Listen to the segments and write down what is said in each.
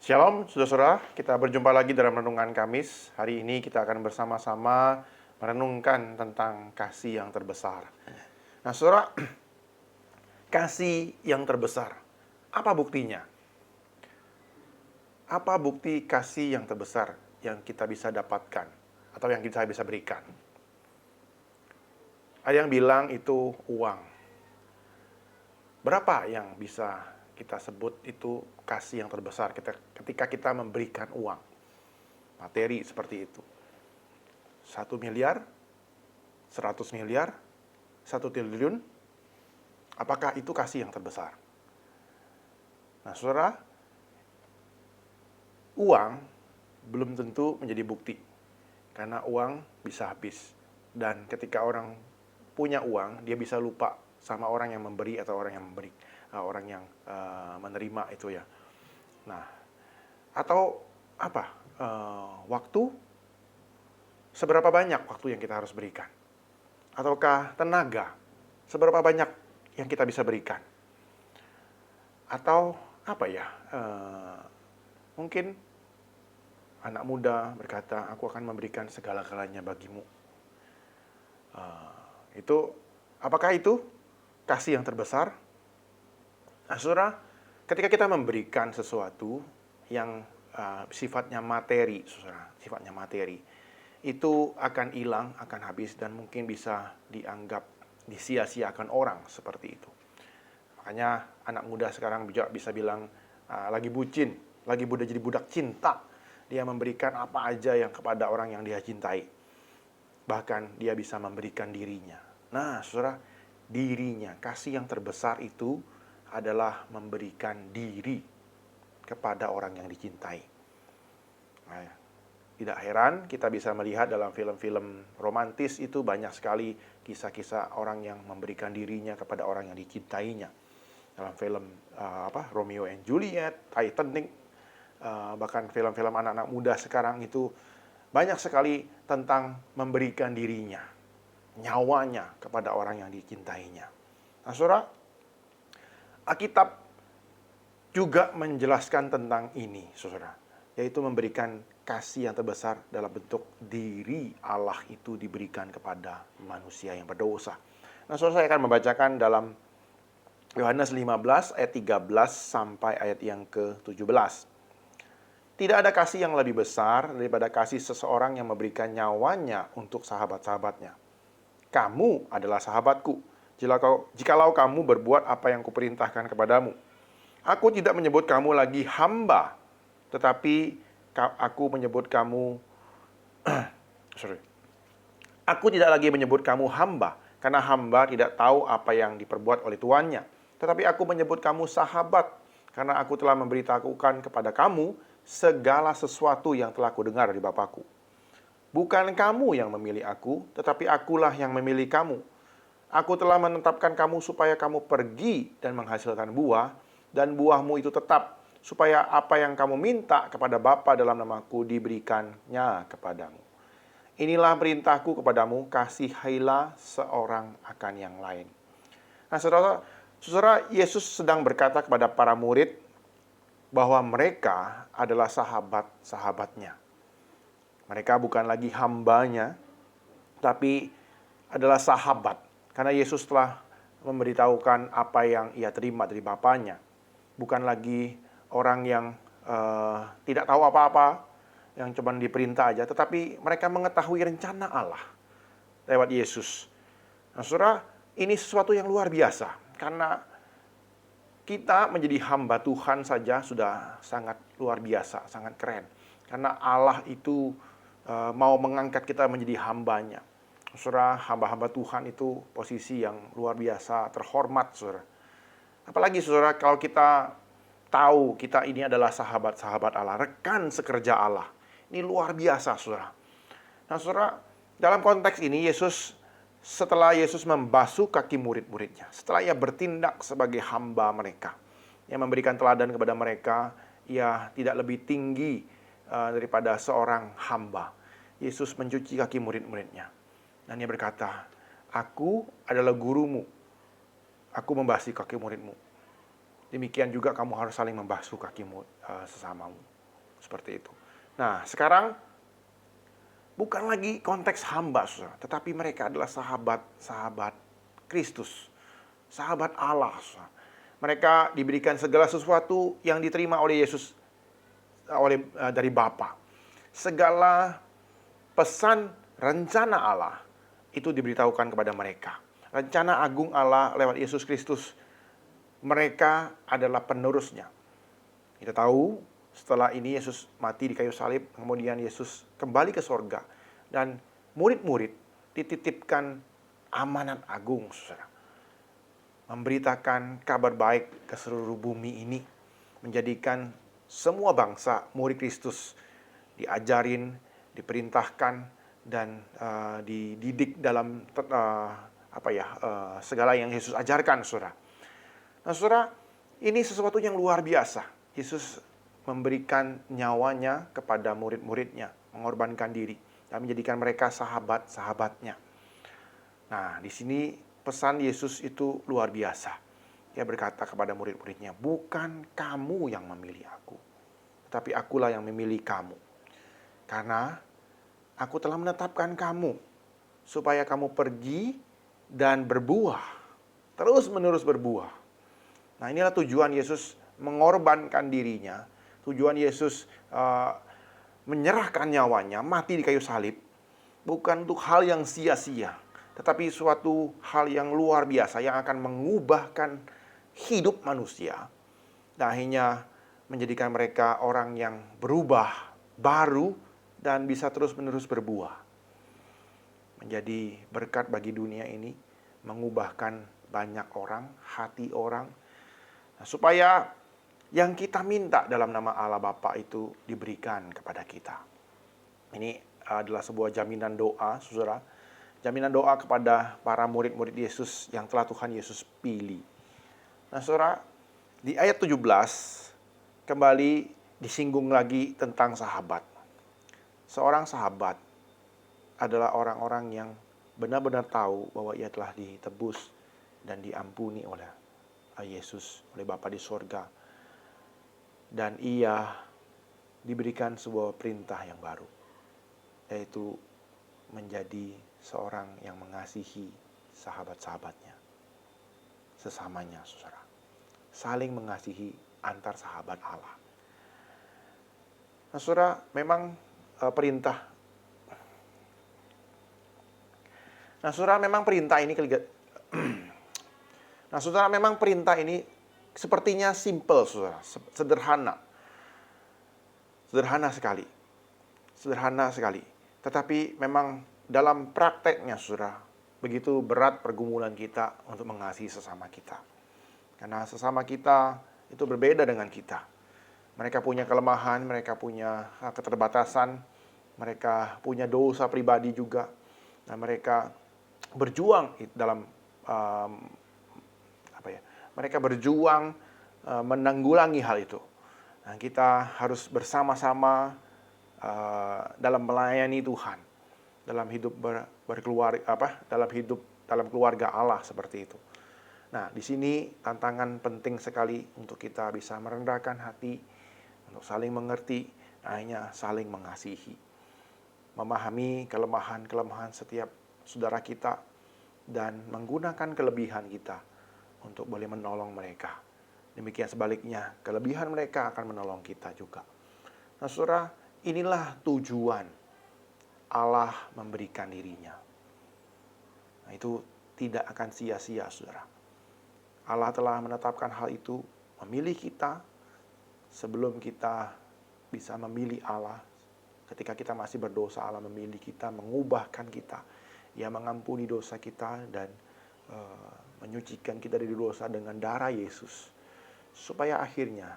Shalom, saudara-saudara. Kita berjumpa lagi dalam Renungan Kamis. Hari ini kita akan bersama-sama merenungkan tentang kasih yang terbesar. Nah, saudara, kasih yang terbesar. Apa buktinya? Apa bukti kasih yang terbesar yang kita bisa dapatkan atau yang kita bisa berikan? Ada yang bilang itu uang. Berapa yang bisa kita sebut itu kasih yang terbesar ketika kita memberikan uang? Materi seperti itu. 1 miliar, 100 miliar, 1 triliun. Apakah itu kasih yang terbesar? Nah, saudara, uang belum tentu menjadi bukti. Karena uang bisa habis. Dan ketika orang punya uang, dia bisa lupa sama orang yang memberi atau orang yang menerima itu ya. Nah, atau apa? Waktu, seberapa banyak waktu yang kita harus berikan? Ataukah tenaga, seberapa banyak yang kita bisa berikan? Atau apa ya? Mungkin anak muda berkata, aku akan memberikan segala-galanya bagimu. Apakah itu kasih yang terbesar? Nah, saudara, ketika kita memberikan sesuatu yang sifatnya materi, saudara, sifatnya materi, itu akan hilang, akan habis, dan mungkin bisa dianggap disia-siakan orang seperti itu. Makanya anak muda sekarang bisa bilang lagi bucin, lagi jadi budak cinta. Dia memberikan apa aja yang kepada orang yang dia cintai. Bahkan dia bisa memberikan dirinya. Nah, saudara, dirinya, kasih yang terbesar itu adalah memberikan diri kepada orang yang dicintai. Nah, tidak heran kita bisa melihat dalam film-film romantis itu banyak sekali kisah-kisah orang yang memberikan dirinya kepada orang yang dicintainya. Dalam film Romeo and Juliet, Titanic, bahkan film-film anak-anak muda sekarang itu banyak sekali tentang memberikan dirinya, nyawanya kepada orang yang dicintainya. Nah, saudara, Alkitab juga menjelaskan tentang ini, saudara, yaitu memberikan kasih yang terbesar dalam bentuk diri Allah itu diberikan kepada manusia yang berdosa. Nah, saudara, saya akan membacakan dalam Yohanes 15 ayat 13 sampai ayat yang ke-17. Tidak ada kasih yang lebih besar daripada kasih seseorang yang memberikan nyawanya untuk sahabat-sahabatnya. Kamu adalah sahabatku, jikalau kamu berbuat apa yang kuperintahkan kepadamu. Aku tidak menyebut kamu lagi hamba, tetapi aku menyebut kamu Aku tidak lagi menyebut kamu hamba, karena hamba tidak tahu apa yang diperbuat oleh tuannya. Tetapi aku menyebut kamu sahabat, karena aku telah memberitahukan kepada kamu segala sesuatu yang telah kudengar dari Bapakku. Bukan kamu yang memilih aku, tetapi akulah yang memilih kamu. Aku telah menetapkan kamu supaya kamu pergi dan menghasilkan buah, dan buahmu itu tetap, supaya apa yang kamu minta kepada Bapa dalam namaku diberikannya kepadamu. Inilah perintahku kepadamu, kasihilah seorang akan yang lain. Nah, saudara, Yesus sedang berkata kepada para murid bahwa mereka adalah sahabat-sahabatnya. Mereka bukan lagi hambanya, tapi adalah sahabat. Karena Yesus telah memberitahukan apa yang ia terima dari Bapaknya. Bukan lagi orang yang tidak tahu apa-apa, yang cuma diperintah aja, tetapi mereka mengetahui rencana Allah lewat Yesus. Nah, saudara, ini sesuatu yang luar biasa. Karena kita menjadi hamba Tuhan saja sudah sangat luar biasa, sangat keren. Karena Allah itu mau mengangkat kita menjadi hambanya. Saudara, hamba-hamba Tuhan itu posisi yang luar biasa, terhormat, saudara. Apalagi, saudara, kalau kita tahu kita ini adalah sahabat-sahabat Allah, rekan sekerja Allah. Ini luar biasa, saudara. Nah, saudara, dalam konteks ini setelah Yesus membasuh kaki murid-muridnya, setelah ia bertindak sebagai hamba mereka, ia memberikan teladan kepada mereka, ia tidak lebih tinggi daripada seorang hamba. Yesus mencuci kaki murid-muridnya. Dan ia berkata, aku adalah gurumu, aku membasuh kaki muridmu. Demikian juga kamu harus saling membasuh kakimu sesamamu. Seperti itu. Nah, sekarang bukan lagi konteks hamba, saudara, tetapi mereka adalah sahabat-sahabat Kristus, sahabat Allah, saudara. Mereka diberikan segala sesuatu yang diterima oleh Yesus dari Bapa. Segala pesan rencana Allah itu diberitahukan kepada mereka. Rencana agung Allah lewat Yesus Kristus, mereka adalah penerusnya. Kita tahu setelah ini Yesus mati di kayu salib, kemudian Yesus kembali ke sorga, dan murid-murid dititipkan amanat agung, saudara. Memberitakan kabar baik ke seluruh bumi ini, menjadikan semua bangsa murid Kristus, diajarin, diperintahkan, dan dididik dalam segala yang Yesus ajarkan, saudara. Nah, saudara, ini sesuatu yang luar biasa. Yesus memberikan nyawanya kepada murid-muridnya, mengorbankan diri, dan menjadikan mereka sahabat-sahabatnya. Nah, di sini pesan Yesus itu luar biasa. Dia berkata kepada murid-muridnya, bukan kamu yang memilih aku, tetapi akulah yang memilih kamu. Karena aku telah menetapkan kamu, supaya kamu pergi dan berbuah, terus-menerus berbuah. Nah, inilah tujuan Yesus mengorbankan dirinya, tujuan Yesus menyerahkan nyawanya, mati di kayu salib, bukan untuk hal yang sia-sia, tetapi suatu hal yang luar biasa yang akan mengubahkan hidup manusia, dan akhirnya menjadikan mereka orang yang berubah, baru, dan bisa terus-menerus berbuah. Menjadi berkat bagi dunia ini, mengubahkan banyak orang, hati orang, supaya yang kita minta dalam nama Allah Bapa itu diberikan kepada kita. Ini adalah sebuah jaminan doa, saudara. Jaminan doa kepada para murid-murid Yesus yang telah Tuhan Yesus pilih. Nah, saudara, di ayat 17 kembali disinggung lagi tentang sahabat. Seorang sahabat adalah orang-orang yang benar-benar tahu bahwa ia telah ditebus dan diampuni oleh Yesus, oleh Bapa di sorga. Dan ia diberikan sebuah perintah yang baru, yaitu menjadi seorang yang mengasihi sahabat-sahabatnya, sesamanya, saudara. Saling mengasihi antar sahabat Allah. Nah, saudara, memang perintah. Nah, saudara, memang perintah ini Nah, saudara, memang perintah ini sepertinya simple, saudara, sederhana. Sederhana sekali. Sederhana sekali. Tetapi memang dalam prakteknya, saudara, begitu berat pergumulan kita untuk mengasihi sesama kita. Karena sesama kita itu berbeda dengan kita. Mereka punya kelemahan, mereka punya keterbatasan, mereka punya dosa pribadi juga. Nah, mereka berjuang dalam mereka berjuang menanggulangi hal itu. Nah, kita harus bersama-sama dalam melayani Tuhan, dalam hidup dalam keluarga Allah seperti itu. Nah, di sini tantangan penting sekali untuk kita bisa merendahkan hati, untuk saling mengerti, hanya saling mengasihi, memahami kelemahan-kelemahan setiap saudara kita, dan menggunakan kelebihan kita untuk boleh menolong mereka. Demikian sebaliknya, kelebihan mereka akan menolong kita juga. Nah, saudara, inilah tujuan Allah memberikan dirinya. Nah, itu tidak akan sia-sia, saudara. Allah telah menetapkan hal itu, memilih kita sebelum kita bisa memilih Allah. Ketika kita masih berdosa, Allah memilih kita, mengubahkan kita. Ia mengampuni dosa kita dan menyucikan kita dari dosa dengan darah Yesus. Supaya akhirnya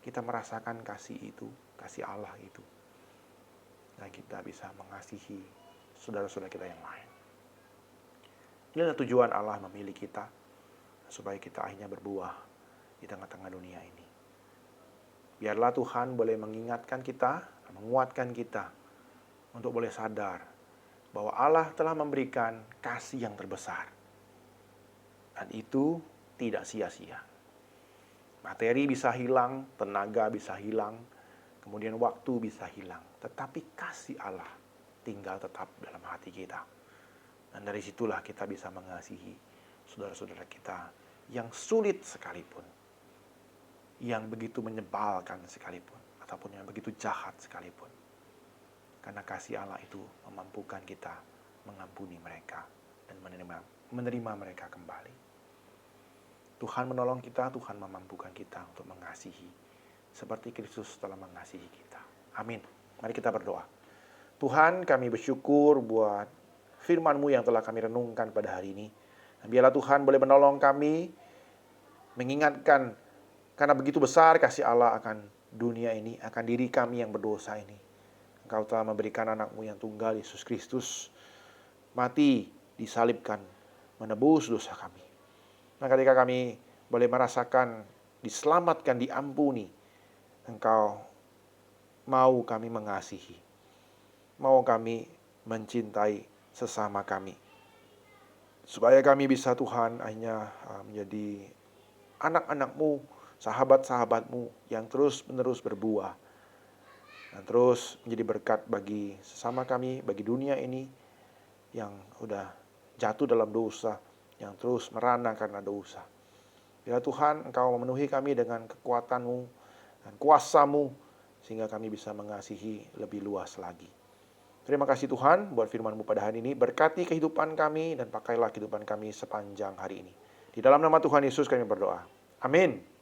kita merasakan kasih itu, kasih Allah itu. Dan kita bisa mengasihi saudara-saudara kita yang lain. Inilah tujuan Allah memilih kita, supaya kita akhirnya berbuah di tengah-tengah dunia ini. Biarlah Tuhan boleh mengingatkan kita, menguatkan kita, untuk boleh sadar bahwa Allah telah memberikan kasih yang terbesar. Dan itu tidak sia-sia. Materi bisa hilang, tenaga bisa hilang, kemudian waktu bisa hilang, tetapi kasih Allah tinggal tetap dalam hati kita. Dan dari situlah kita bisa mengasihi saudara-saudara kita yang sulit sekalipun, yang begitu menyebalkan sekalipun, ataupun yang begitu jahat sekalipun. Karena kasih Allah itu memampukan kita mengampuni mereka dan menerima mereka kembali. Tuhan menolong kita, Tuhan memampukan kita untuk mengasihi seperti Kristus telah mengasihi kita. Amin. Mari kita berdoa. Tuhan, kami bersyukur buat firman-Mu yang telah kami renungkan pada hari ini. Dan biarlah Tuhan boleh menolong kami, mengingatkan karena begitu besar kasih Allah akan dunia ini, akan diri kami yang berdosa ini. Engkau telah memberikan anak-Mu yang tunggal, Yesus Kristus, mati, disalibkan, menebus dosa kami. Nah, ketika kami boleh merasakan diselamatkan, diampuni, Engkau mau kami mengasihi, mau kami mencintai sesama kami. Supaya kami bisa Tuhan hanya menjadi anak-anak-Mu, sahabat-sahabat-Mu yang terus-menerus berbuah. Dan terus menjadi berkat bagi sesama kami, bagi dunia ini yang udah jatuh dalam dosa, yang terus merana karena dosa. Ya Tuhan, Engkau memenuhi kami dengan kekuatan-Mu dan kuasa-Mu, sehingga kami bisa mengasihi lebih luas lagi. Terima kasih Tuhan buat firman-Mu pada hari ini. Berkati kehidupan kami dan pakailah kehidupan kami sepanjang hari ini. Di dalam nama Tuhan Yesus kami berdoa. Amin.